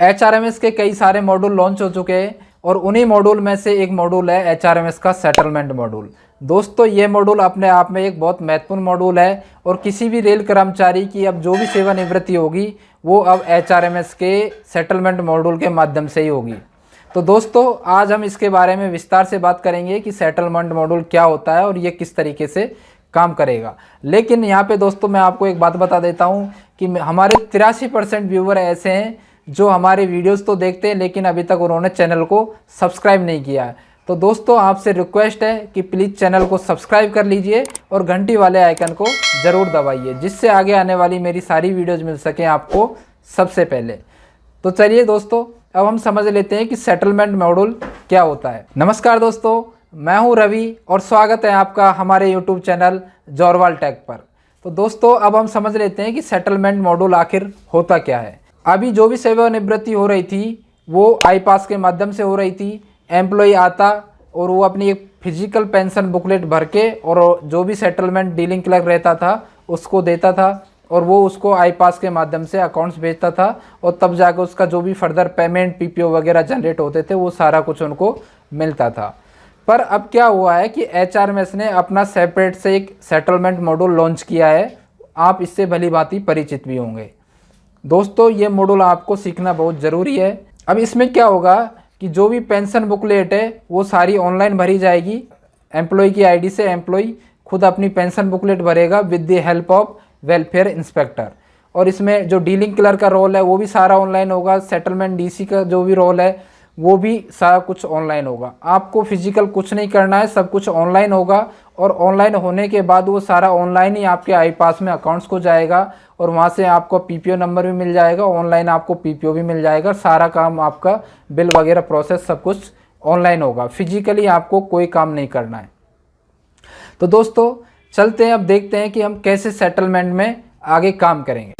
HRMS के कई सारे मॉड्यूल लॉन्च हो चुके हैं और उन्हीं मॉड्यूल में से एक मॉड्यूल है HRMS का सेटलमेंट मॉड्यूल। दोस्तों ये मॉड्यूल अपने आप में एक बहुत महत्वपूर्ण मॉड्यूल है और किसी भी रेल कर्मचारी की अब जो भी सेवानिवृत्ति होगी वो अब HRMS के सेटलमेंट मॉड्यूल के माध्यम से ही होगी। तो दोस्तों आज हम इसके बारे में विस्तार से बात करेंगे कि सेटलमेंट मॉड्यूल क्या होता है और ये किस तरीके से काम करेगा। लेकिन यहाँ पे दोस्तों मैं आपको एक बात बता देता हूँ कि हमारे 83% व्यूवर ऐसे हैं जो हमारे वीडियोस तो देखते हैं लेकिन अभी तक उन्होंने चैनल को सब्सक्राइब नहीं किया है। तो दोस्तों आपसे रिक्वेस्ट है कि प्लीज़ चैनल को सब्सक्राइब कर लीजिए और घंटी वाले आइकन को ज़रूर दबाइए, जिससे आगे आने वाली मेरी सारी वीडियोज़ मिल सकें आपको सबसे पहले। तो चलिए दोस्तों अब हम समझ लेते हैं कि सेटलमेंट मॉड्यूल क्या होता है। नमस्कार दोस्तों, मैं हूं रवि और स्वागत है आपका हमारे यूट्यूब चैनल जॉरवाल टेक पर। तो दोस्तों अब हम समझ लेते हैं कि सेटलमेंट मॉड्यूल आखिर होता क्या है। अभी जो भी सेवानिवृत्ति हो रही थी वो आई पास के माध्यम से हो रही थी। एम्प्लॉय आता और वो अपनी एक फिजिकल पेंशन बुकलेट भर के और जो भी सेटलमेंट डीलिंग क्लर्क रहता था उसको देता था और वो उसको आई पास के माध्यम से अकाउंट्स भेजता था और तब जाकर उसका जो भी फर्दर पेमेंट पीपीओ वगैरह जनरेट होते थे वो सारा कुछ उनको मिलता था। पर अब क्या हुआ है कि HRMS ने अपना सेपरेट से एक सेटलमेंट मॉड्यूल लॉन्च किया है। आप इससे भली भांति परिचित भी होंगे। दोस्तों ये मॉड्यूल आपको सीखना बहुत ज़रूरी है। अब इसमें क्या होगा कि जो भी पेंशन बुकलेट है वो सारी ऑनलाइन भरी जाएगी। एम्प्लॉय की आईडी से एम्प्लॉय खुद अपनी पेंशन बुकलेट भरेगा with the help of welfare inspector. और इसमें जो डीलिंग क्लर्क का रोल है वो भी सारा ऑनलाइन होगा। सेटलमेंट डीसी का जो भी रोल है वो भी सारा कुछ ऑनलाइन होगा। आपको फिजिकल कुछ नहीं करना है, सब कुछ ऑनलाइन होगा और ऑनलाइन होने के बाद वो सारा ऑनलाइन ही आपके आई पास में अकाउंट्स को जाएगा और वहाँ से आपको पीपीओ नंबर भी मिल जाएगा, ऑनलाइन आपको पीपीओ भी मिल जाएगा। सारा काम आपका बिल वगैरह प्रोसेस सब कुछ ऑनलाइन होगा। फिजिकली आपको कोई काम नहीं करना है। तो दोस्तों चलते हैं, अब देखते हैं कि हम कैसे सेटलमेंट में आगे काम करेंगे।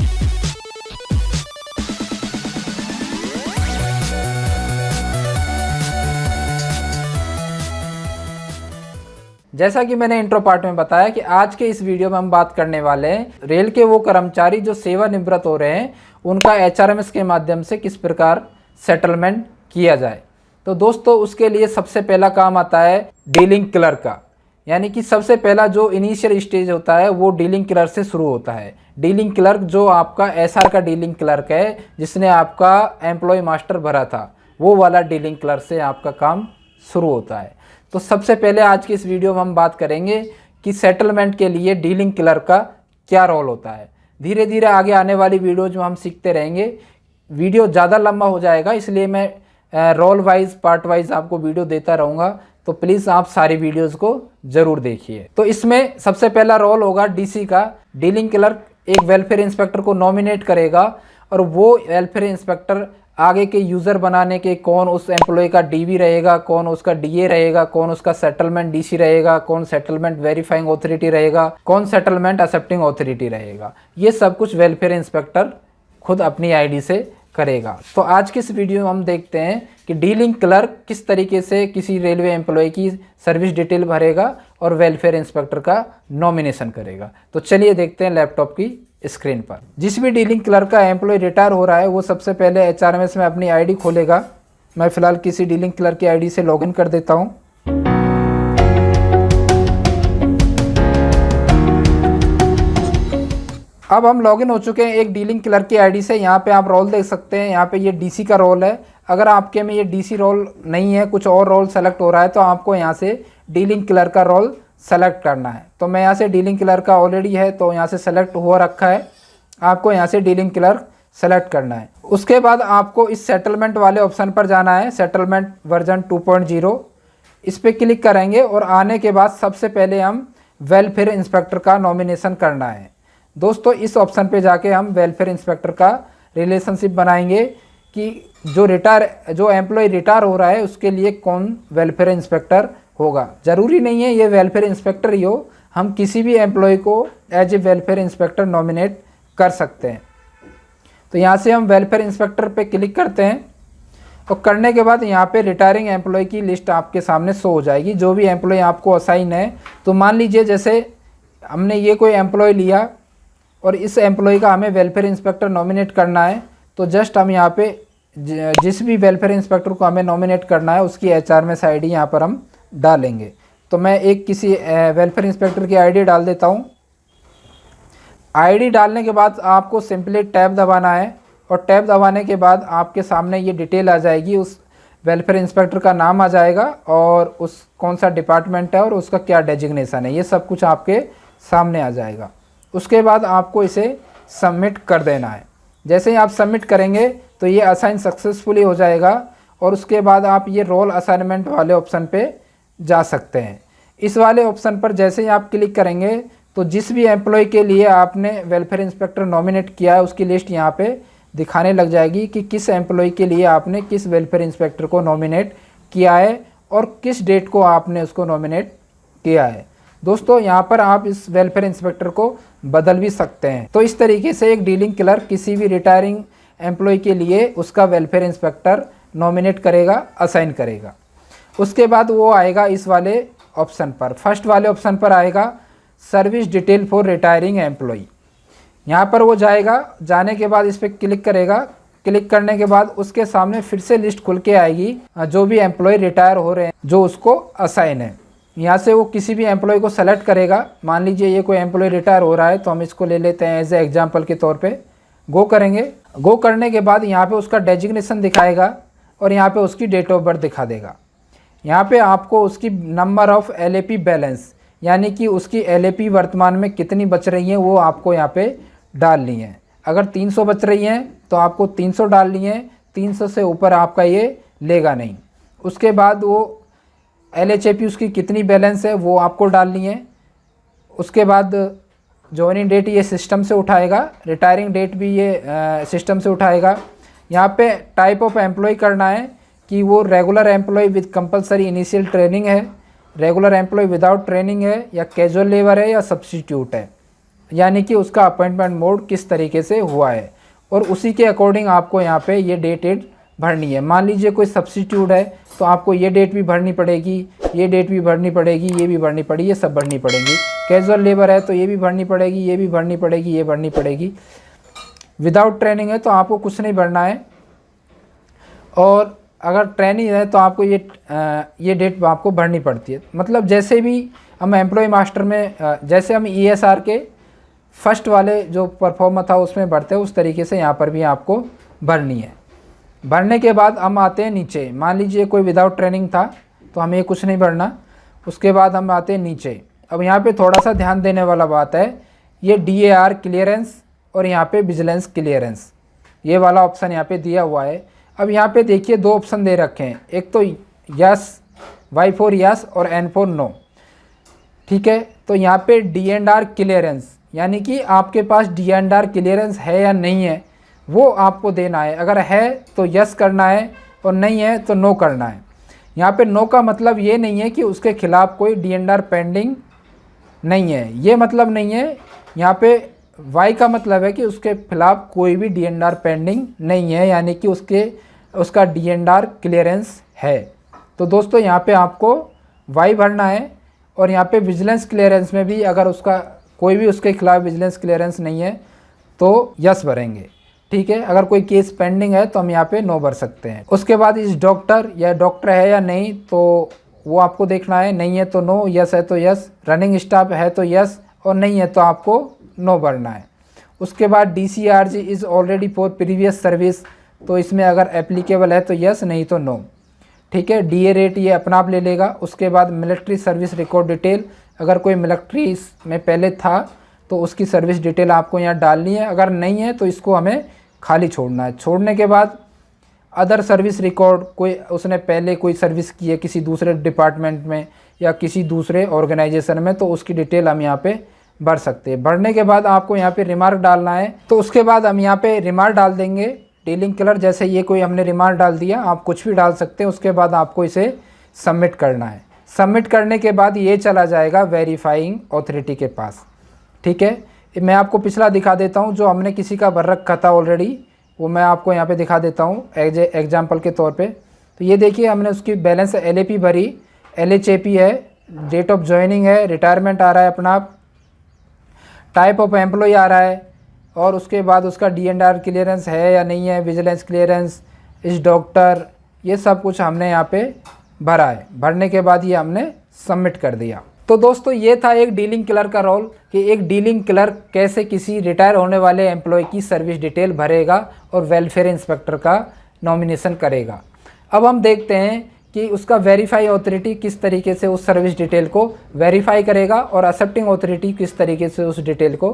जैसा कि मैंने इंट्रो पार्ट में बताया कि आज के इस वीडियो में हम बात करने वाले हैं रेल के वो कर्मचारी जो सेवानिवृत्त हो रहे हैं उनका HRMS के माध्यम से किस प्रकार सेटलमेंट किया जाए। तो दोस्तों उसके लिए सबसे पहला काम आता है डीलिंग क्लर्क का, यानी कि सबसे पहला जो इनिशियल स्टेज होता है वो डीलिंग क्लर्क से शुरू होता है। डीलिंग क्लर्क जो आपका SR का डीलिंग क्लर्क है जिसने आपका एम्प्लॉय मास्टर भरा था, वो वाला डीलिंग क्लर्क से आपका काम शुरू होता है। तो सबसे पहले आज की इस वीडियो में हम बात करेंगे कि सेटलमेंट के लिए डीलिंग क्लर्क का क्या रोल होता है। धीरे धीरे आगे आने वाली वीडियोज में हम सीखते रहेंगे। वीडियो ज़्यादा लंबा हो जाएगा इसलिए मैं रोल वाइज पार्ट वाइज आपको वीडियो देता रहूँगा। तो प्लीज़ आप सारी वीडियोस को ज़रूर देखिए। तो इसमें सबसे पहला रोल होगा डीसी का। डीलिंग क्लर्क एक वेलफेयर इंस्पेक्टर को नॉमिनेट करेगा और वो वेलफेयर इंस्पेक्टर आगे के यूज़र बनाने के कौन उस एम्प्लॉय का डीवी रहेगा, कौन उसका डीए रहेगा, कौन उसका सेटलमेंट डीसी रहेगा, कौन सेटलमेंट वेरीफाइंग अथॉरिटी रहेगा, कौन सेटलमेंट एक्सेप्टिंग अथॉरिटी रहेगा, ये सब कुछ वेलफेयर इंस्पेक्टर खुद अपनी आईडी से करेगा। तो आज की इस वीडियो में हम देखते हैं कि डीलिंग क्लर्क किस तरीके से किसी रेलवे एम्प्लॉय की सर्विस डिटेल भरेगा और वेलफेयर इंस्पेक्टर का नॉमिनेशन करेगा। तो चलिए देखते हैं लैपटॉप की स्क्रीन पर। जिस भी डीलिंग क्लर्क का एम्प्लॉय रिटायर हो रहा है वो सबसे पहले HRMS में अपनी आईडी खोलेगा। मैं फिलहाल किसी डीलिंग क्लर्क की आईडी से लॉगिन कर देता हूं। अब हम लॉगिन हो चुके हैं एक डीलिंग क्लर्क की आईडी से। यहाँ पे आप रोल देख सकते हैं, यहाँ पे ये डीसी का रोल है। अगर आपके में ये डीसी रोल नहीं है, कुछ और रोल सेलेक्ट हो रहा है तो आपको यहाँ से डीलिंग क्लर्क का रोल सेलेक्ट करना है। तो मैं यहाँ से डीलिंग क्लर्क का ऑलरेडी है तो यहाँ से सेलेक्ट हो रखा है। आपको यहाँ से डीलिंग क्लर्क सेलेक्ट करना है। उसके बाद आपको इस सेटलमेंट वाले ऑप्शन पर जाना है, सेटलमेंट वर्जन 2.0। इस पर क्लिक करेंगे और आने के बाद सबसे पहले हम वेलफेयर इंस्पेक्टर का नॉमिनेशन करना है। दोस्तों इस ऑप्शन पे जाके हम वेलफेयर इंस्पेक्टर का रिलेशनशिप बनाएंगे कि जो एम्प्लॉय रिटायर हो रहा है उसके लिए कौन वेलफेयर इंस्पेक्टर होगा। ज़रूरी नहीं है ये वेलफेयर इंस्पेक्टर ही हो, हम किसी भी एम्प्लॉय को as a welfare inspector nominate कर सकते हैं। तो यहाँ से हम वेलफेयर इंस्पेक्टर पे क्लिक करते हैं और करने के बाद यहाँ पे रिटायरिंग एम्प्लॉय की लिस्ट आपके सामने शो हो जाएगी। जो भी एम्प्लॉय आपको असाइन है, तो मान लीजिए जैसे हमने ये कोई एम्प्लॉय लिया और इस एम्प्लॉय का हमें वेलफेयर इंस्पेक्टर नॉमिनेट करना है, तो जस्ट हम यहाँ पे जिस भी वेलफेयर इंस्पेक्टर को हमें नॉमिनेट करना है उसकी एचआरएमएस आईडी यहाँ पर हम डालेंगे। तो मैं एक किसी वेलफेयर इंस्पेक्टर की आईडी डाल देता हूँ। आईडी डालने के बाद आपको सिंपली टैब दबाना है और टैब दबाने के बाद आपके सामने ये डिटेल आ जाएगी, उस वेलफेयर इंस्पेक्टर का नाम आ जाएगा और उस कौन सा डिपार्टमेंट है और उसका क्या डेजिग्नेशन है, ये सब कुछ आपके सामने आ जाएगा। उसके बाद आपको इसे सबमिट कर देना है। जैसे ही आप सबमिट करेंगे तो ये असाइन सक्सेसफुली हो जाएगा और उसके बाद आप ये रोल असाइनमेंट वाले ऑप्शन पे जा सकते हैं। इस वाले ऑप्शन पर जैसे ही आप क्लिक करेंगे तो जिस भी एम्प्लॉय के लिए आपने वेलफेयर इंस्पेक्टर नॉमिनेट किया है उसकी लिस्ट यहाँ पे दिखाने लग जाएगी कि किस एम्प्लॉय के लिए आपने किस वेलफेयर इंस्पेक्टर को नॉमिनेट किया है और किस डेट को आपने उसको नॉमिनेट किया है। दोस्तों यहाँ पर आप इस वेलफेयर इंस्पेक्टर को बदल भी सकते हैं। तो इस तरीके से एक डीलिंग क्लर्क किसी भी रिटायरिंग एम्प्लॉय के लिए उसका वेलफेयर इंस्पेक्टर नॉमिनेट करेगा, असाइन करेगा। उसके बाद वो आएगा इस वाले ऑप्शन पर, फर्स्ट वाले ऑप्शन पर आएगा service detail for retiring employee. यहाँ पर वो जाएगा, जाने के बाद इस पर क्लिक करेगा। क्लिक करने के बाद उसके सामने फिर से लिस्ट खुल के आएगी जो भी एम्प्लॉय रिटायर हो रहे हैं जो उसको असाइन है। यहाँ से वो किसी भी एम्प्लॉय को सेलेक्ट करेगा। मान लीजिए ये कोई एम्प्लॉय रिटायर हो रहा है तो हम इसको ले लेते हैं एज ए एग्जाम्पल के तौर पे। गो करेंगे। गो करने के बाद यहाँ पे उसका डेजिग्नेशन दिखाएगा और यहाँ पे उसकी डेट ऑफ बर्थ दिखा देगा। यहाँ पे आपको उसकी नंबर ऑफ LAP बैलेंस यानी कि उसकी LAP वर्तमान में कितनी बच रही हैं वो आपको यहाँ पे डालनी है। अगर 300 बच रही हैं तो आपको 300 डालनी है, 300 से ऊपर आपका ये लेगा नहीं। उसके बाद वो LHAP उसकी कितनी बैलेंस है वो आपको डालनी है। उसके बाद जॉइनिंग डेट ये सिस्टम से उठाएगा, रिटायरिंग डेट भी ये सिस्टम से उठाएगा। यहाँ पे टाइप ऑफ एम्प्लॉय करना है कि वो regular employee with compulsory initial training है, रेगुलर एम्प्लॉय विदाउट ट्रेनिंग है, या कैजुअल लेबर है, या सब्स्टिट्यूट है, यानी कि उसका अपॉइंटमेंट मोड किस तरीके से हुआ है। और उसी के अकॉर्डिंग आपको यहाँ पे ये डेट भरनी है। मान लीजिए कोई सब्स्टिट्यूट है तो आपको ये डेट भी भरनी पड़ेगी, ये डेट भी भरनी पड़ेगी, ये भी भरनी पड़ेगी, ये सब भरनी पड़ेगी। कैजुअल लेबर है तो ये भी भरनी पड़ेगी, ये भी भरनी पड़ेगी, ये भरनी पड़ेगी। विदाउट ट्रेनिंग है तो आपको कुछ नहीं भरना है। और अगर ट्रेनिंग है तो आपको ये डेट आपको भरनी पड़ती है। मतलब जैसे भी हम एम्प्लॉय मास्टर में जैसे हम ESR के फर्स्ट वाले जो परफॉर्मर था उसमें भरते हैं उस तरीके से यहाँ पर भी आपको भरनी है। भरने के बाद हम आते हैं नीचे। मान लीजिए कोई विदाउट ट्रेनिंग था तो हमें कुछ नहीं भरना। उसके बाद हम आते हैं नीचे। अब यहाँ पे थोड़ा सा ध्यान देने वाला बात है, ये DAR क्लियरेंस और यहाँ पे विजिलेंस क्लियरेंस ये वाला ऑप्शन यहाँ पे दिया हुआ है। अब यहाँ पे देखिए दो ऑप्शन दे रखे हैं, एक तो यस Y फॉर यस और N फॉर नो। ठीक है, तो यहाँ पे D&R क्लियरेंस यानी कि आपके पास D&R क्लियरेंस है या नहीं है वो आपको देना है। अगर है तो यस करना है और नहीं है तो नो करना है। यहाँ पे नो का मतलब ये नहीं है कि उसके खिलाफ कोई D&R पेंडिंग नहीं है, ये मतलब नहीं है। यहाँ पे वाई का मतलब है कि उसके खिलाफ कोई भी D&R पेंडिंग नहीं है, यानी कि उसका D&R क्लियरेंस है। तो दोस्तों यहाँ पे आपको वाई भरना है। और यहाँ पे विजिलेंस क्लियरेंस में भी अगर उसका कोई भी उसके खिलाफ विजिलेंस क्लियरेंस नहीं है तो यस भरेंगे। ठीक है, अगर कोई केस पेंडिंग है तो हम यहाँ पे नो भर सकते हैं। उसके बाद इस डॉक्टर है या नहीं तो वो आपको देखना है, नहीं है तो नो, यस है तो यस, रनिंग स्टाफ है तो यस और नहीं है तो आपको नो भरना है। उसके बाद DCRG is already for previous service, तो इसमें अगर एप्लीकेबल है तो यस, नहीं तो नो। ठीक है, DA रेट ये अपना आप ले लेगा। उसके बाद मिलिट्री सर्विस रिकॉर्ड डिटेल, अगर कोई मिलिट्री में पहले था तो उसकी सर्विस डिटेल आपको यहाँ डालनी है। अगर नहीं है तो इसको हमें खाली छोड़ना है। छोड़ने के बाद अदर सर्विस रिकॉर्ड, कोई उसने पहले कोई सर्विस की है किसी दूसरे डिपार्टमेंट में या किसी दूसरे ऑर्गेनाइजेशन में तो उसकी डिटेल हम यहाँ पे भर सकते हैं। भरने के बाद आपको यहाँ पे रिमार्क डालना है, तो उसके बाद हम यहाँ पे रिमार्क डाल देंगे। डीलिंग कलर जैसे ये कोई हमने रिमार्क डाल दिया, आप कुछ भी डाल सकते हैं। उसके बाद आपको इसे सबमिट करना है। सबमिट करने के बाद ये चला जाएगा वेरीफाइंग अथॉरिटी के पास। ठीक है, मैं आपको पिछला दिखा देता हूँ जो हमने किसी का भर रखा था ऑलरेडी, वो मैं आपको यहाँ पे दिखा देता हूँ एज एग्जाम्पल के तौर पे। तो ये देखिए हमने उसकी बैलेंस LAP भरी, LHAP है, डेट ऑफ ज्वाइनिंग है, रिटायरमेंट आ रहा है अपना, टाइप ऑफ एम्प्लॉय आ रहा है और उसके बाद उसका D&R क्लियरेंस है या नहीं है, विजिलेंस क्लियरेंस, इस डॉक्टर, ये सब कुछ हमने यहाँ पे भरा है। भरने के बाद ये हमने सबमिट कर दिया। तो दोस्तों ये था एक डीलिंग क्लर्क का रोल कि एक डीलिंग क्लर्क कैसे किसी रिटायर होने वाले एम्प्लॉय की सर्विस डिटेल भरेगा और वेलफेयर इंस्पेक्टर का नॉमिनेशन करेगा। अब हम देखते हैं कि उसका वेरीफाई अथॉरिटी किस तरीके से उस सर्विस डिटेल को वेरीफाई करेगा और एक्सेप्टिंग अथॉरिटी किस तरीके से उस डिटेल को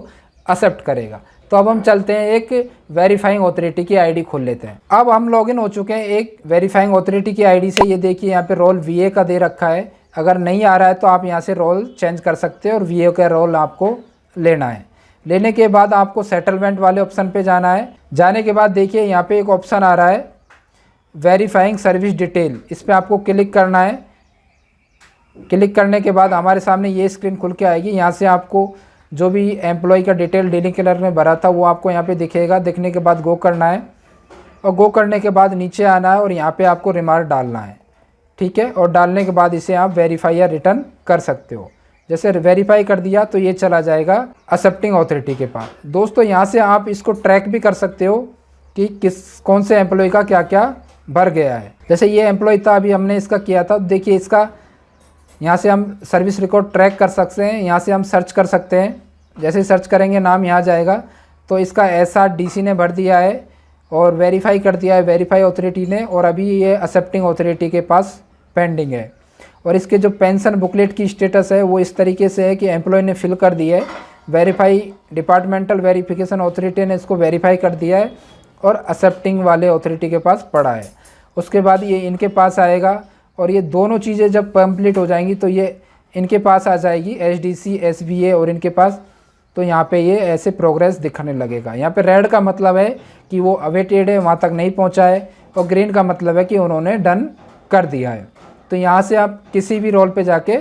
एक्सेप्ट करेगा। तो अब हम चलते हैं एक वेरीफाइंग अथॉरिटी की आईडी खोल लेते हैं। अब हम लॉगिन हो चुके हैं एक वेरीफाइंग अथॉरिटी की आईडी से। ये देखिए यहाँ पे रोल वीए का दे रखा है। अगर नहीं आ रहा है तो आप यहाँ से रोल चेंज कर सकते हैं और वीए का रोल आपको लेना है। लेने के बाद आपको सेटलमेंट वाले ऑप्शन पे जाना है। जाने के बाद देखिए यहाँ पे एक ऑप्शन आ रहा है वेरीफाइंग सर्विस डिटेल, इस पर आपको क्लिक करना है। क्लिक करने के बाद हमारे सामने ये स्क्रीन खुल के आएगी। यहाँ से आपको जो भी एम्प्लॉय का डिटेल डीलिंग क्लर्क में भरा था वो आपको यहाँ पे दिखेगा। दिखने के बाद गो करना है और गो करने के बाद नीचे आना है और यहाँ पे आपको रिमार्क डालना है, ठीक है। और डालने के बाद इसे आप वेरीफाई या रिटर्न कर सकते हो। जैसे वेरीफाई कर दिया तो ये चला जाएगा एक्सेप्टिंग अथॉरिटी के पास। दोस्तों यहाँ से आप इसको ट्रैक भी कर सकते हो कि कौन से एम्प्लॉय का क्या क्या भर गया है। जैसे ये एम्प्लॉय था, अभी हमने इसका किया था, देखिए इसका यहाँ से हम सर्विस रिकॉर्ड ट्रैक कर सकते हैं। यहाँ से हम सर्च कर सकते हैं। जैसे ही सर्च करेंगे नाम यहाँ जाएगा। तो इसका SRDC ने भर दिया है और वेरीफाई कर दिया है वेरीफाई अथॉरिटी ने, और अभी ये एक्सेप्टिंग अथॉरिटी के पास पेंडिंग है। और इसके जो पेंशन बुकलेट की स्टेटस है वो इस तरीके से है कि एम्प्लॉय ने फिल कर दिया है, वेरीफाई डिपार्टमेंटल वेरिफिकेशन अथॉरिटी ने इसको वेरीफाई कर दिया है और एक्सेप्टिंग वाले अथॉरिटी के पास पड़ा है। उसके बाद ये इनके पास आएगा और ये दोनों चीज़ें जब कंप्लीट हो जाएंगी तो ये इनके पास आ जाएगी SDC SVA और इनके पास। तो यहाँ पे ये ऐसे प्रोग्रेस दिखाने लगेगा। यहाँ पे रेड का मतलब है कि वो अवेटेड है, वहाँ तक नहीं पहुँचा है, और ग्रीन का मतलब है कि उन्होंने डन कर दिया है। तो यहाँ से आप किसी भी रोल पे जाके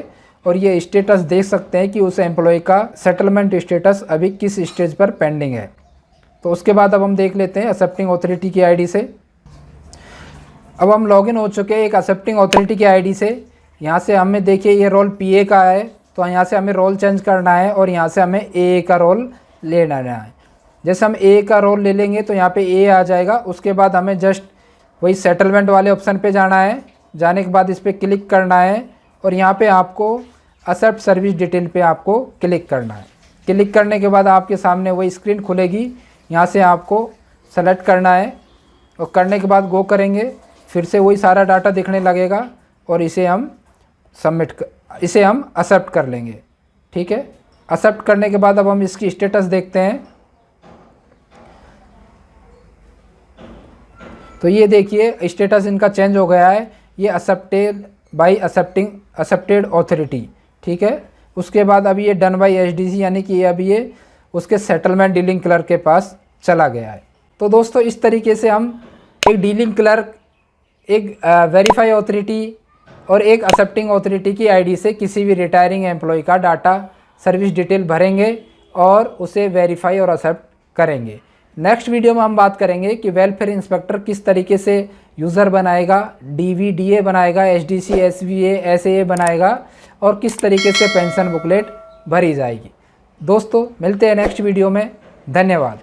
और ये स्टेटस देख सकते हैं कि उस एम्प्लॉय का सेटलमेंट स्टेटस अभी किस स्टेज पर पेंडिंग है। तो उसके बाद अब हम देख लेते हैं एक्सेप्टिंग अथॉरिटी की आईडी से। अब हम लॉगिन हो चुके हैं एक एक्सेप्टिंग अथॉरिटी की आईडी से। यहाँ से हमें देखिए ये रोल PA का है, तो यहाँ से हमें रोल चेंज करना है और यहाँ से हमें AA का रोल लेना है। जैसे हम AA का रोल ले लेंगे तो यहाँ पे AA आ जाएगा। उसके बाद हमें जस्ट वही सेटलमेंट वाले ऑप्शन पे जाना है। जाने के बाद इस पर क्लिक करना है और यहाँ पे आपको एक्सेप्ट सर्विस डिटेल पे आपको क्लिक करना है। क्लिक करने के बाद आपके सामने वही स्क्रीन खुलेगी। यहाँ से आपको सेलेक्ट करना है और करने के बाद गो करेंगे, फिर से वही सारा डाटा दिखने लगेगा और इसे हम एक्सेप्ट कर लेंगे, ठीक है। एक्सेप्ट करने के बाद अब हम इसकी स्टेटस देखते हैं। तो ये देखिए स्टेटस इनका चेंज हो गया है, ये एक्सेप्टेड बाय एक्सेप्टेड अथॉरिटी, ठीक है। उसके बाद अभी ये डन बाय SDC यानी कि अभी ये उसके सेटलमेंट डीलिंग क्लर्क के पास चला गया है। तो दोस्तों इस तरीके से हम एक डीलिंग क्लर्क, एक वेरीफाई अथॉरिटी और एक एक्सेप्टिंग अथॉरिटी की आईडी से किसी भी रिटायरिंग एम्प्लॉय का डाटा सर्विस डिटेल भरेंगे और उसे वेरीफाई और एक्सेप्ट करेंगे। नेक्स्ट वीडियो में हम बात करेंगे कि वेलफेयर इंस्पेक्टर किस तरीके से यूज़र बनाएगा, DVDA बनाएगा, SDC SVA SAA बनाएगा और किस तरीके से पेंशन बुकलेट भरी जाएगी। दोस्तों मिलते हैं नेक्स्ट वीडियो में। धन्यवाद।